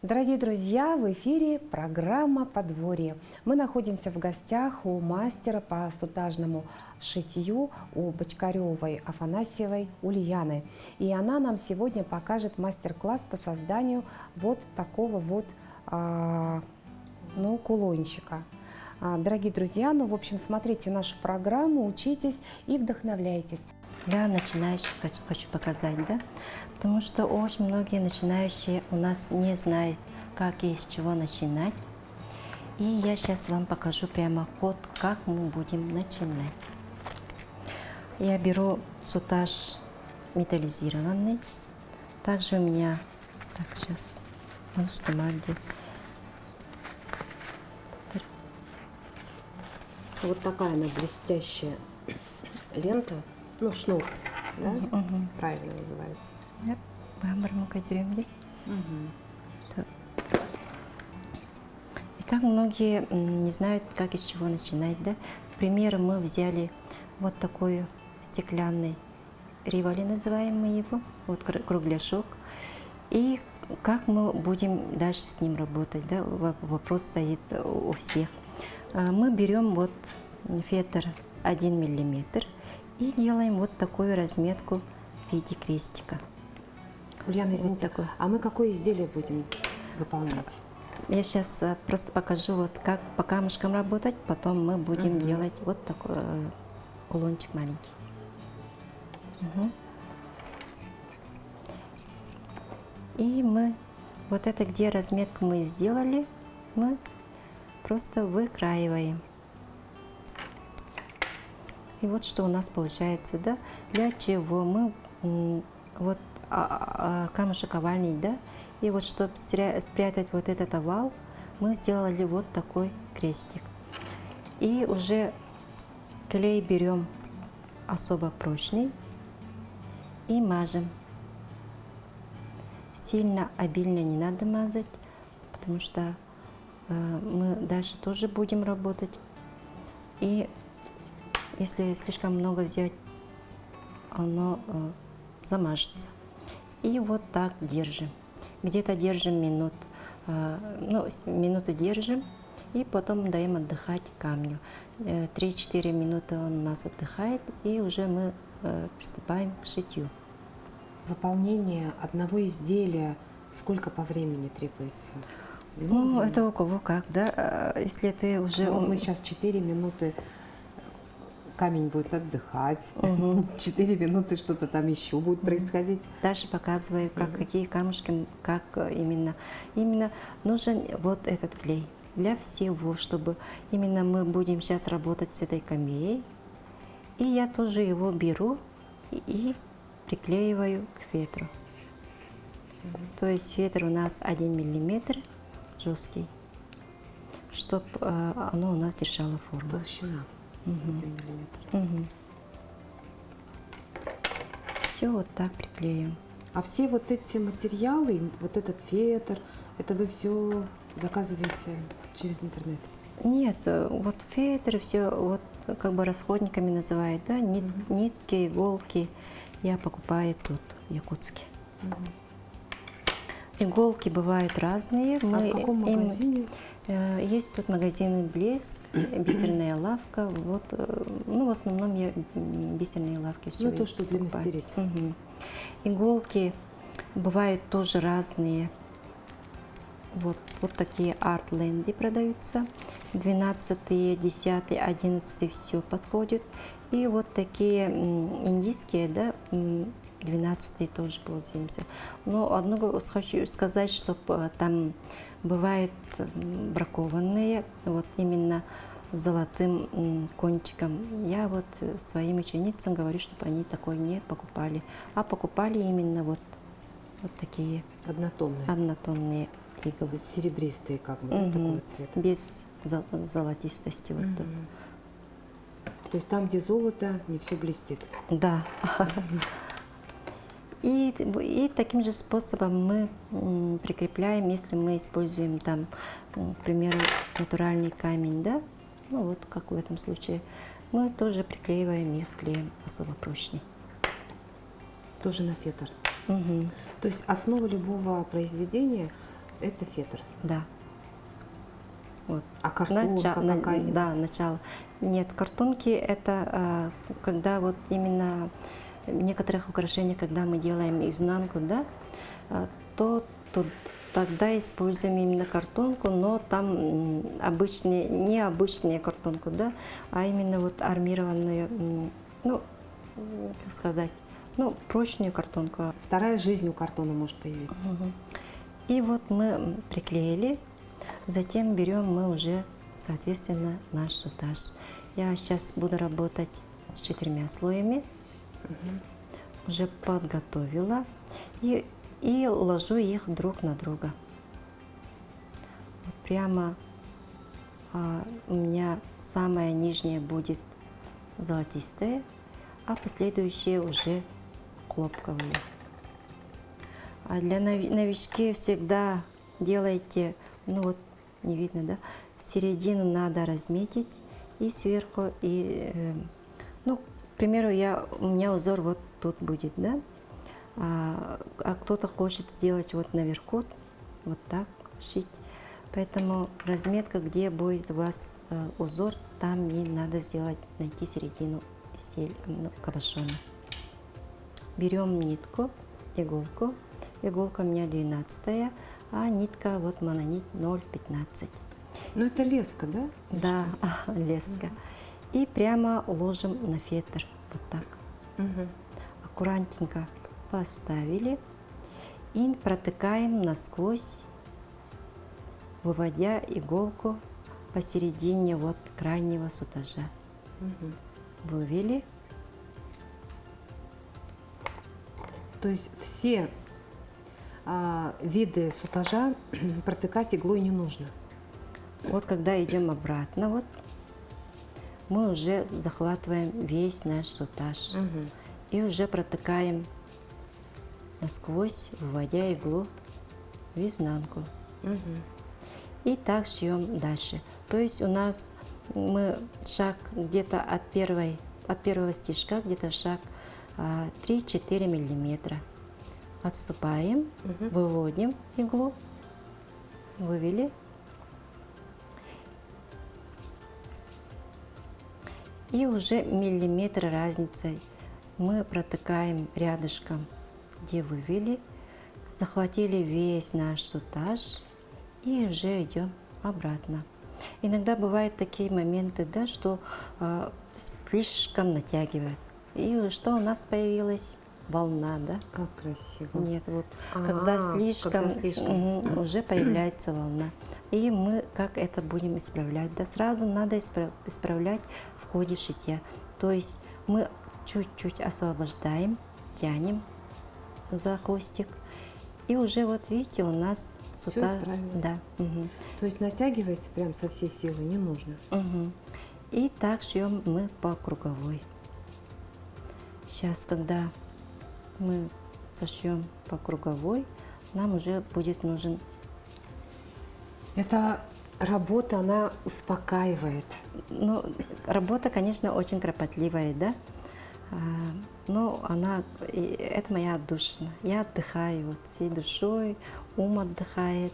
Дорогие друзья, в эфире программа «Подворье». Мы находимся в гостях у мастера по сутажному шитью, у Бочкаревой Афанасьевой Ульяны. И она нам сегодня покажет мастер-класс по созданию вот такого вот кулончика. Дорогие друзья, в общем, смотрите нашу программу, учитесь и вдохновляйтесь. Для начинающих хочу показать, да, потому что очень многие начинающие у нас не знают, как и с чего начинать. И я сейчас вам покажу прямо ход, как мы будем начинать. Я беру сутаж металлизированный. Также у меня, так, сейчас, Вот такая она блестящая лента. Шнур, да? Правильно называется. Итак, многие не знают, как и с чего начинать, да? К примеру, мы взяли вот такой стеклянный ривали, называем мы его, вот кругляшок. И как мы будем дальше с ним работать, да? Вопрос стоит у всех. Мы берем вот фетр 1 миллиметр. И делаем вот такую разметку в виде крестика. Ульяна, извините, вот а мы какое изделие будем выполнять? Я сейчас просто покажу, вот как по камушкам работать, потом мы будем делать вот такой кулончик маленький. И мы, вот это где разметку мы сделали, мы просто выкраиваем. И вот что у нас получается, да, для чего мы вот камушек овальный, да, и вот чтобы спрятать вот этот овал, мы сделали вот такой крестик. И уже клей берем особо прочный и мажем. Сильно обильно не надо мазать, потому что мы дальше тоже будем работать. И если слишком много взять, оно замажется. И вот так держим. Где-то держим минуту держим, и потом даем отдыхать камню. 3-4 минуты он у нас отдыхает, и уже мы приступаем к шитью. Выполнение одного изделия сколько по времени требуется? Это у кого как, да? Если ты уже... мы сейчас 4 минуты... Камень будет отдыхать, 4 минуты что-то там еще будет происходить. Дальше показываю, какие камушки, как именно. Именно нужен вот этот клей для всего, чтобы именно мы будем сейчас работать с этой камеей. И я тоже его беру и приклеиваю к фетру. То есть фетр у нас 1 миллиметр жесткий, чтобы оно у нас держало форму. Толщина. 1 миллиметр. Все вот так приклеим. А все вот эти материалы, вот этот фетр, это вы все заказываете через интернет? Нет, вот фетр все вот как бы расходниками называют, да, нитки, иголки я покупаю тут в Якутске. Иголки бывают разные. А в каком магазине? Есть тут магазин «Блеск», бисерная лавка. Вот, в основном я бисерные лавки все то, что для покупаю. мастериц. Иголки бывают тоже разные. Вот такие арт-ленды продаются. 12, 10, 11 все подходит. И вот такие индийские, да, 12 тоже получился. Но одно хочу сказать, что там бывают бракованные, вот именно золотым кончиком. Я вот своим ученицам говорю, чтобы они такой не покупали, а покупали именно вот такие однотонные иглы. Серебристые, как бы, да, такого цвета. Без золотистости. Вот тут. То есть там, где золото, не все блестит. Да. И таким же способом мы прикрепляем, если мы используем там, к примеру, натуральный камень, да, вот как в этом случае, мы тоже приклеиваем их клеем особо прочный. Тоже на фетр? Мгм. То есть основа любого произведения – это фетр. Да. Вот. А картонка какая-нибудь? Да, начало. Нет, картонки это когда вот именно в некоторых украшениях, когда мы делаем изнанку, да, то тут тогда используем именно картонку, но там обычные, не обычные картонку, да, а именно вот армированную, ну, как сказать, ну, прочную картонку. Вторая жизнь у картона может появиться. Мгм. И вот мы приклеили, затем берем мы уже, соответственно, наш сутаж. Я сейчас буду работать с 4 слоями, уже подготовила и ложу их друг на друга. Вот прямо у меня самая нижняя будет золотистая, а последующие уже хлопковые. А для новички всегда делайте, ну вот не видно, да, середину надо разметить и сверху, и, ну, к примеру, у меня узор вот тут будет, да, а кто-то хочет сделать вот наверху, вот так шить. Поэтому разметка, где будет у вас узор, там и надо сделать, найти середину кабошона. Берем нитку, иголку. Иголка у меня 12, а нитка вот мононит 0,15. Ну это леска, да? Да, леска. И прямо ложим на фетр, вот так. Мгм. Аккуратненько поставили и протыкаем насквозь, выводя иголку посередине вот крайнего сутажа. Мгм. Вывели. То есть все виды сутажа протыкать иглой не нужно. Вот когда идем обратно, вот мы уже захватываем весь наш сутаж Мгм. и уже протыкаем насквозь, выводя иглу в изнанку. Мгм. И так шьем дальше. То есть у нас мы шаг где-то от первого стежка, где-то шаг 3-4 миллиметра. Отступаем, Мгм. выводим иглу, вывели. И уже миллиметр разницей мы протыкаем рядышком, где вывели, захватили весь наш сутаж и уже идем обратно. Иногда бывают такие моменты, да, что слишком натягивает. И что у нас появилась? Волна, да? Как красиво. Нет, вот Когда когда слишком. слишком уже появляется волна. И мы как это будем исправлять? Да сразу надо исправлять в ходе шитья. То есть мы чуть-чуть освобождаем, тянем за хвостик. И уже вот видите, у нас Всё сюда. исправилось. Да. Мгм. То есть натягивать прям со всей силы не нужно. Мгм. И так шьем мы по круговой. Сейчас, когда мы сошьем по круговой, нам уже будет нужен. Эта работа, она успокаивает. Ну, работа, конечно, очень кропотливая, да? Но это моя отдушина. Я отдыхаю вот всей душой, ум отдыхает.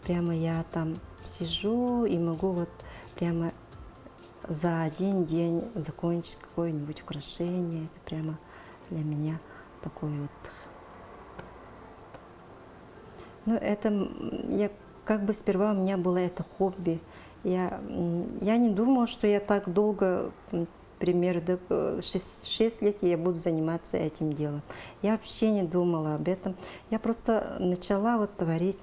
Прямо я там сижу и могу вот прямо за один день закончить какое-нибудь украшение. Это прямо для меня такой отдых. Ну, это я как бы сперва у меня было это хобби. Я не думала, что я так долго, примерно 6 лет я буду заниматься этим делом. Я вообще не думала об этом. Я просто начала вот творить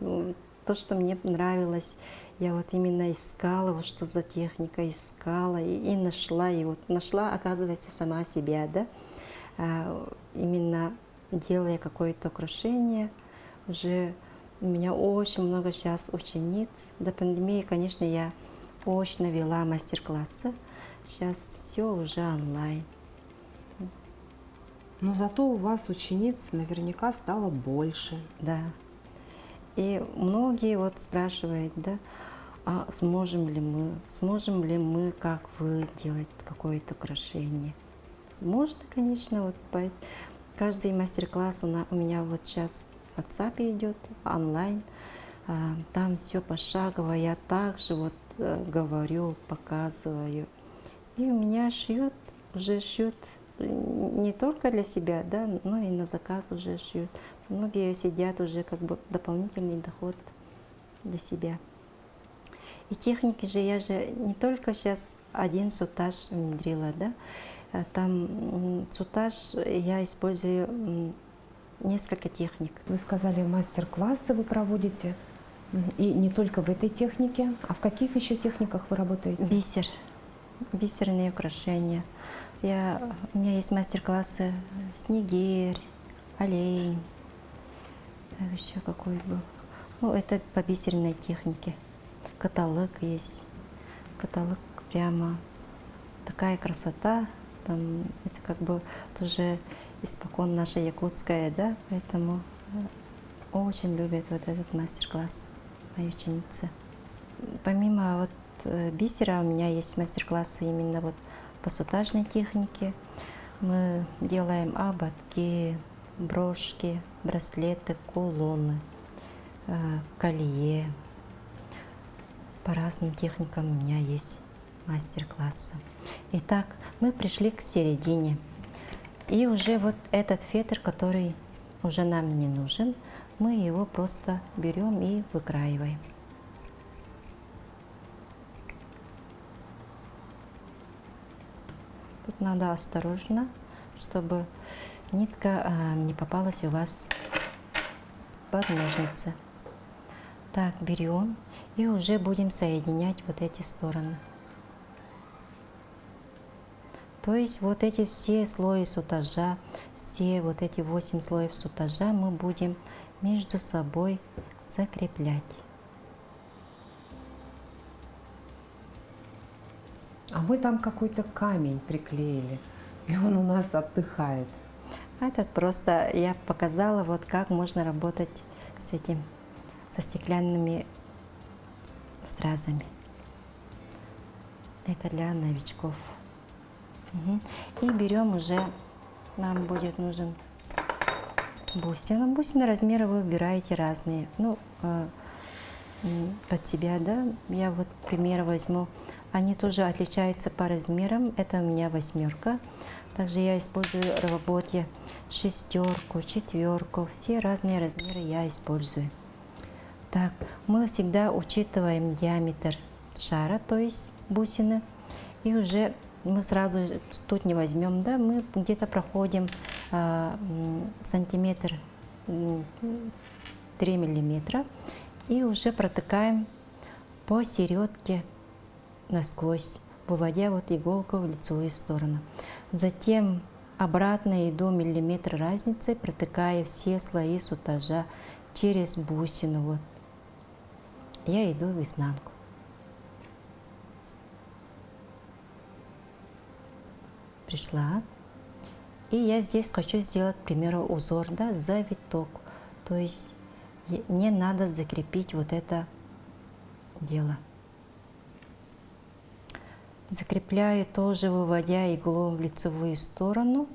то, что мне нравилось. Я вот именно искала, вот что за техника, искала и нашла. И вот нашла, оказывается, сама себя, да? Именно делая какое-то украшение, уже у меня очень много сейчас учениц. До пандемии, конечно, я очно вела мастер-классы. Сейчас все уже онлайн. Но зато у вас учениц наверняка стало больше. Да. И многие вот спрашивают, да, а сможем ли мы, как вы, делать какое-то украшение? Можно, конечно, вот Каждый мастер-класс у меня вот сейчас в WhatsApp идет, онлайн. Там все пошагово, я также вот говорю, показываю. И у меня уже шьют не только для себя, да, но и на заказ уже шьют. Многие сидят уже как бы дополнительный доход для себя. И техники же я же не только сейчас один сутаж внедрила, да, там сутаж я использую несколько техник. Вы сказали, мастер-классы вы проводите, и не только в этой технике, а в каких еще техниках вы работаете? Бисер, бисерные украшения. У меня есть мастер-классы снегирь, олень, еще какой был. Ну, это по бисерной технике. Каталог есть. Каталог прямо такая красота. Там, это как бы тоже испокон наша якутская, да, поэтому очень любят вот этот мастер-класс мои ученицы. Помимо вот бисера у меня есть мастер-классы именно вот по сутажной технике. Мы делаем ободки, брошки, браслеты, кулоны, колье. По разным техникам у меня есть мастер-классы. Итак, мы пришли к середине. И уже вот этот фетр, который уже нам не нужен, мы его просто берем и выкраиваем. Тут надо осторожно, чтобы нитка не попалась у вас под ножницы. Так, берем и уже будем соединять вот эти стороны. То есть вот эти все слои сутажа, все вот эти 8 слоев сутажа мы будем между собой закреплять. А мы там какой-то камень приклеили, и он у нас отдыхает. Этот просто я показала, вот как можно работать с этим, со стеклянными стразами. Это для новичков. И берем уже, нам будет нужен бусина. Бусины размеры вы выбираете разные. Ну, под себя, да. Я вот, к примеру, возьму. Они тоже отличаются по размерам. Это у меня 8. Также я использую в работе 6, 4. Все разные размеры я использую. Так, мы всегда учитываем диаметр шара, то есть бусины. И уже мы сразу тут не возьмем, да, мы где-то проходим сантиметр 3 миллиметра и уже протыкаем посередке насквозь, выводя вот иголку в лицевую сторону. Затем обратно иду миллиметр разницей, протыкая все слои сутажа через бусину. Вот. Я иду в изнанку. Пришла. И я здесь хочу сделать, к примеру, узор, да, завиток. То есть мне надо закрепить вот это дело. Закрепляю тоже, выводя иглу в лицевую сторону.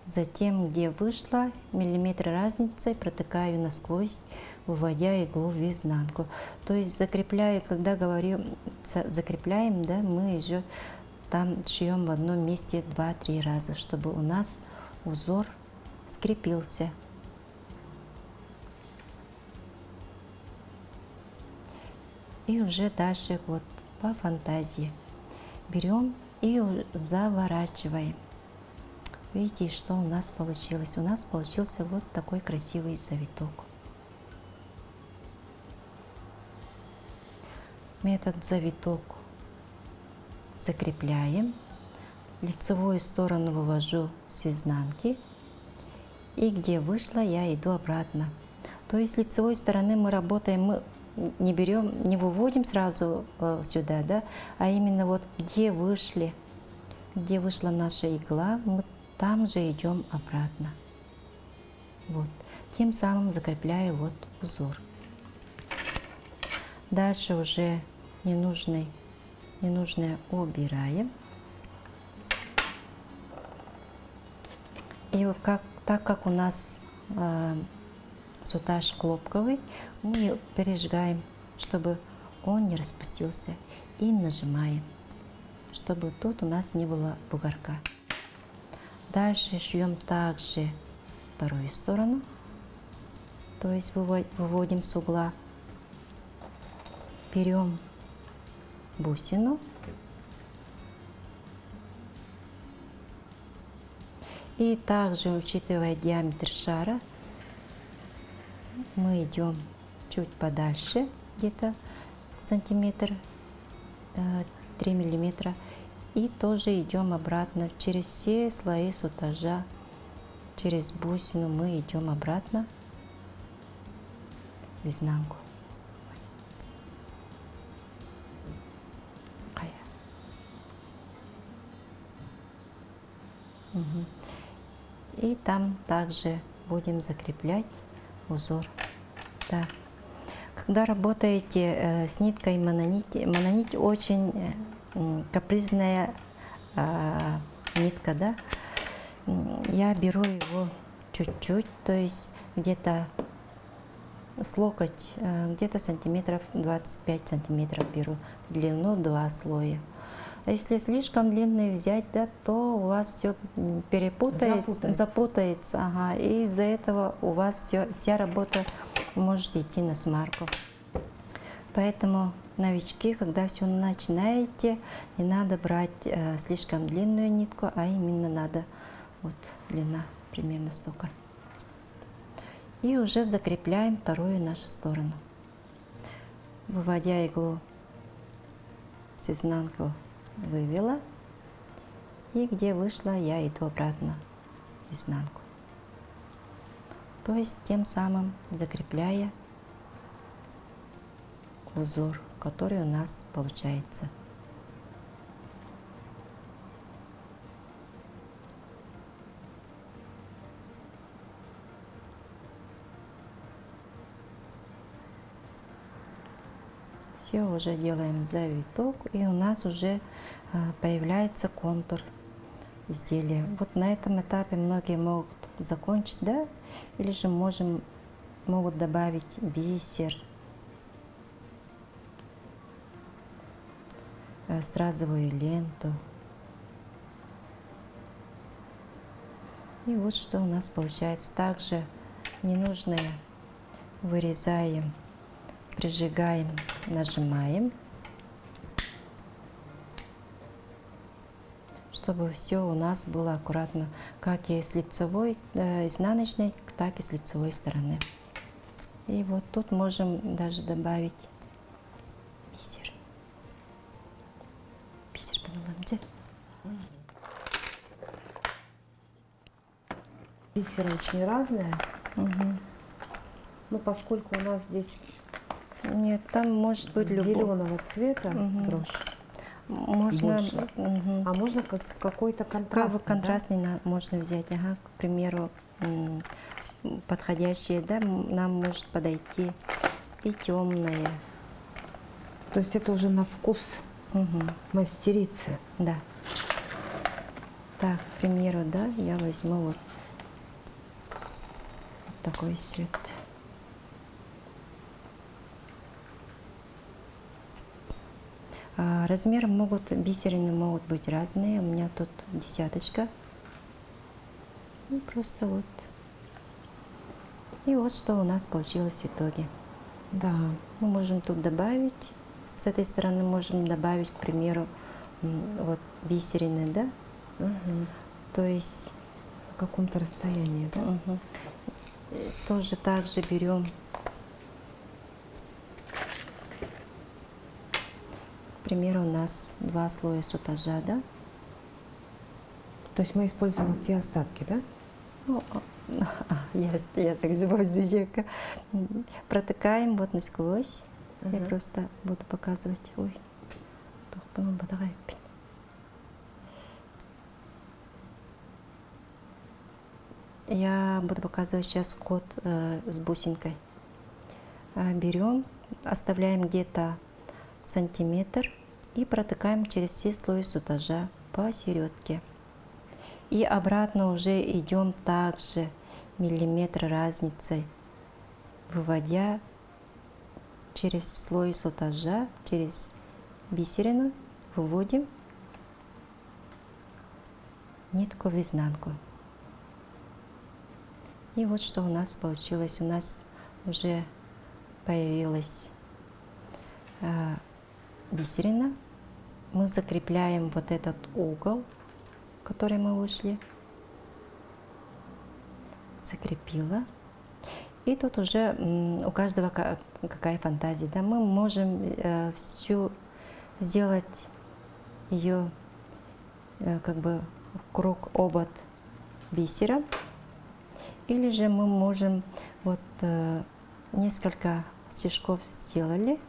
Затем, где вышла, миллиметр разницей протыкаю насквозь, выводя иглу в изнанку. То есть закрепляю, когда говорю закрепляем, да, мы еще там шьем в одном месте 2-3 раза, чтобы у нас узор скрепился. И уже дальше вот по фантазии берем и заворачиваем. Видите, что у нас получилось? У нас получился вот такой красивый завиток. Мы этот завиток закрепляем, лицевую сторону вывожу с изнанки, и где вышла, я иду обратно. То есть с лицевой стороны мы работаем, мы не берем, не выводим сразу сюда, да, а именно вот где вышли, где вышла наша игла, мы там же идем обратно. Вот. Тем самым закрепляю вот узор. Дальше уже ненужное убираем. И вот как Так как у нас сутаж хлопковый, мы пережигаем, чтобы он не распустился, и нажимаем, чтобы тут у нас не было бугорка. Дальше шьем также вторую сторону, то есть выводим с угла, берем бусину и также, учитывая диаметр шара, мы идем чуть подальше, где-то сантиметр, 3 миллиметра, и тоже идем обратно через все слои сутажа, через бусину мы идем обратно в изнанку. И там также будем закреплять узор. Да. Когда работаете с ниткой мононить очень капризная нитка, да? Я беру его чуть-чуть, то есть где-то с локоть, где-то сантиметров 25 сантиметров беру, длину 2 слоя. А если слишком длинный взять, да, то у вас все запутается, ага, и из-за этого у вас вся работа может идти на смарку. Поэтому новички, когда все начинаете, не надо брать слишком длинную нитку, а именно надо вот длина примерно столько. И уже закрепляем вторую нашу сторону, выводя иглу с изнанку. Вывела, и где вышла, я иду обратно в изнанку. То есть тем самым закрепляя узор, который у нас получается. Все, уже делаем завиток, и у нас уже появляется контур изделия. Вот на этом этапе многие могут закончить, да, или же могут добавить бисер, стразовую ленту. И вот что у нас получается. Также ненужное вырезаем, прижигаем, нажимаем, чтобы все у нас было аккуратно, как и с лицевой, изнаночной, так и с лицевой стороны. И вот тут можем даже добавить бисер. Бисер поняла. Бисер очень разная. Угу. Но поскольку у нас здесь нет, там может быть зеленого цвета брошь. Можно, а можно какой-то контрастный, контрастный, да? Можно взять, ага, к примеру, подходящие, да, нам может подойти и темное. То есть это уже на вкус мастерицы. Да. Так, к примеру, да, я возьму вот такой цвет. Размеры бисерины могут быть разные. У меня тут 10. И просто вот. И вот что у нас получилось в итоге. Да. Мы можем тут добавить, с этой стороны можем добавить, к примеру, вот бисерины, да? То есть на каком-то расстоянии, да? Тоже также берем. К примеру, у нас 2 слоя сутажа, да? То есть мы используем вот те остатки, да? Ну, я так звозю. Протыкаем вот насквозь. Я просто буду показывать. Ой, я буду показывать сейчас ход с бусинкой. Берем, оставляем где-то сантиметр и протыкаем через все слои сутажа посередке. И обратно уже идем также миллиметра разницей, выводя через слой сотажа, через бисерину, выводим нитку в изнанку. И вот что у нас получилось. У нас уже появилась бисерина. Мы закрепляем вот этот угол, который мы вышли. Закрепила. И тут уже у каждого какая фантазия. Да? Мы можем всю сделать ее как бы круг обод бисера. Или же мы можем вот несколько стежков сделали.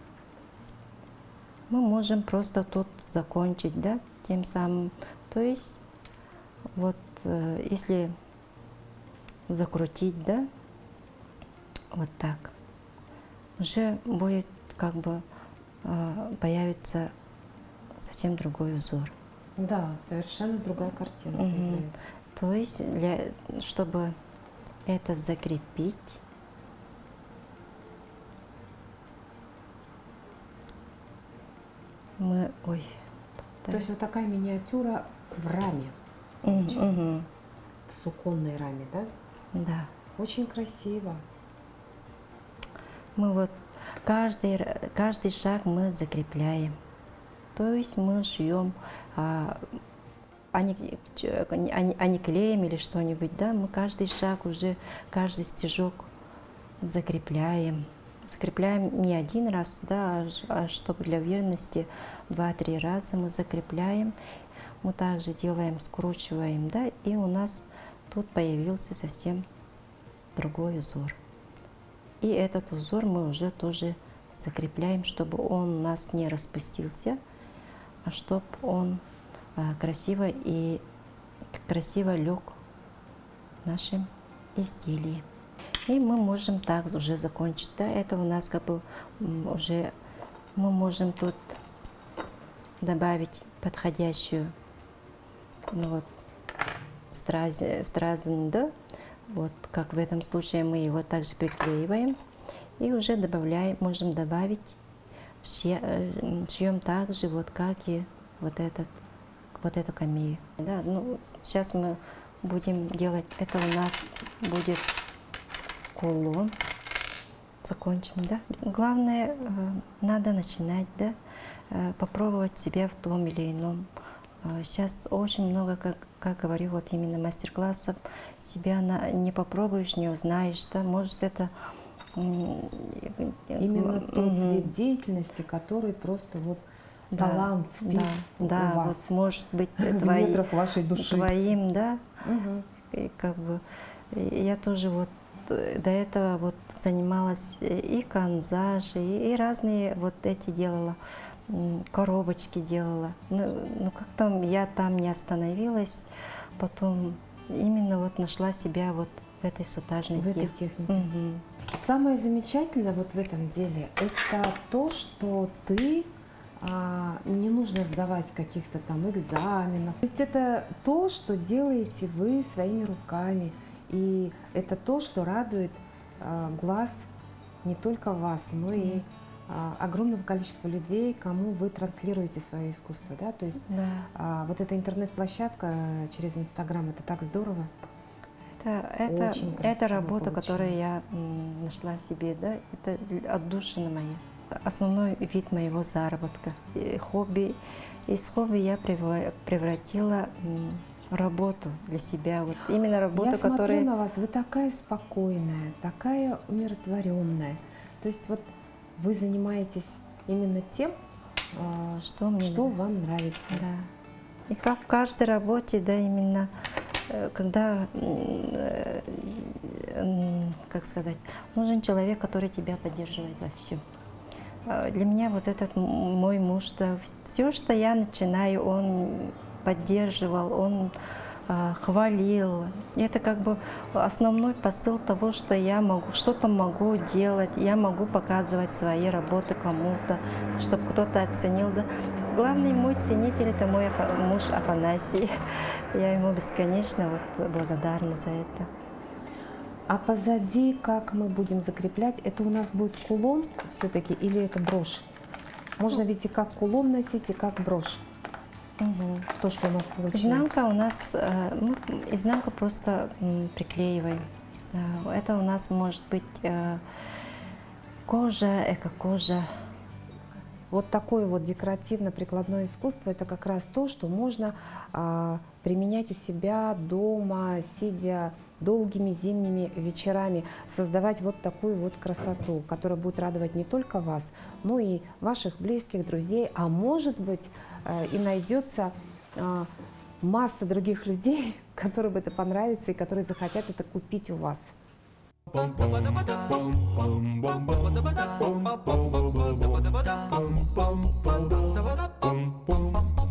Мы можем просто тут закончить, да, тем самым. То есть вот если закрутить, да, вот так, уже будет как бы появится совсем другой узор. Да, совершенно другая картина появляется. То есть чтобы это закрепить, мы, То есть вот такая миниатюра в раме, в суконной раме, да? Да. Очень красиво. Мы вот каждый шаг мы закрепляем. То есть мы шьем, а не клеем или что-нибудь, да? Мы каждый шаг уже, каждый стежок закрепляем. Закрепляем не один раз, да, а чтобы для верности 2-3 раза мы закрепляем. Мы также делаем, скручиваем, да, и у нас тут появился совсем другой узор. И этот узор мы уже тоже закрепляем, чтобы он у нас не распустился, а чтобы он красиво лег в нашем изделии. И мы можем также уже закончить. Да? Это у нас как бы уже мы можем тут добавить подходящую стразу, да? Вот как в этом случае мы его также приклеиваем и уже можем добавить, шьем также вот как и вот эту камею. Да? Ну, сейчас мы будем делать, это у нас будет кулон. Закончим, да? Главное, надо начинать, да? Попробовать себя в том или ином. Сейчас очень много, как говорю, вот именно мастер-классов, себя не попробуешь, не узнаешь, да? Может это именно тот вид деятельности, который просто вот талант спит у да, вас, вот может быть в недрах вашей души. Твоим, да? И как бы я тоже вот до этого вот занималась и канзаж, и разные вот эти делала, коробочки делала. Ну как-то я там не остановилась, потом именно вот нашла себя вот в этой сутажной технике. Самое замечательное вот в этом деле — это то, что ты не нужно сдавать каких-то там экзаменов. То есть это то, что делаете вы своими руками. И это то, что радует глаз не только вас, но и огромного количества людей, кому вы транслируете свое искусство. Да? То есть вот эта интернет-площадка через Инстаграм — это так здорово. Это работа, которую я нашла себе, да? Это отдушина моя. Основной вид моего заработка. Хобби. Из хобби я превратила работу для себя. Вот именно работу, которая... Я смотрю на вас, вы такая спокойная, такая умиротворенная. То есть вот вы занимаетесь именно тем, что вам нравится. Да. И как в каждой работе, да, именно когда, как сказать, нужен человек, который тебя поддерживает во всем. Для меня вот этот мой муж, да, все, что я начинаю, он поддерживал, он хвалил. И это как бы основной посыл того, что я что-то могу делать, я могу показывать свои работы кому-то, чтобы кто-то оценил. Да. Главный мой ценитель — это мой муж Афанасий. Я ему бесконечно вот благодарна за это. А позади, как мы будем закреплять, это у нас будет кулон все-таки или это брошь? Можно ведь и как кулон носить, и как брошь. Мгм. То, что у нас получилось. Изнанка у нас, изнанка просто приклеиваем. Это у нас может быть кожа, эко-кожа. Вот такое вот декоративно-прикладное искусство – это как раз то, что можно применять у себя дома, сидя долгими зимними вечерами, создавать вот такую вот красоту, которая будет радовать не только вас, но и ваших близких, друзей, а может быть и найдется масса других людей, которым это понравится и которые захотят это купить у вас. Bum bum bum bum bum bum bum bum bum bum bum bum bum bum bum bum bum bum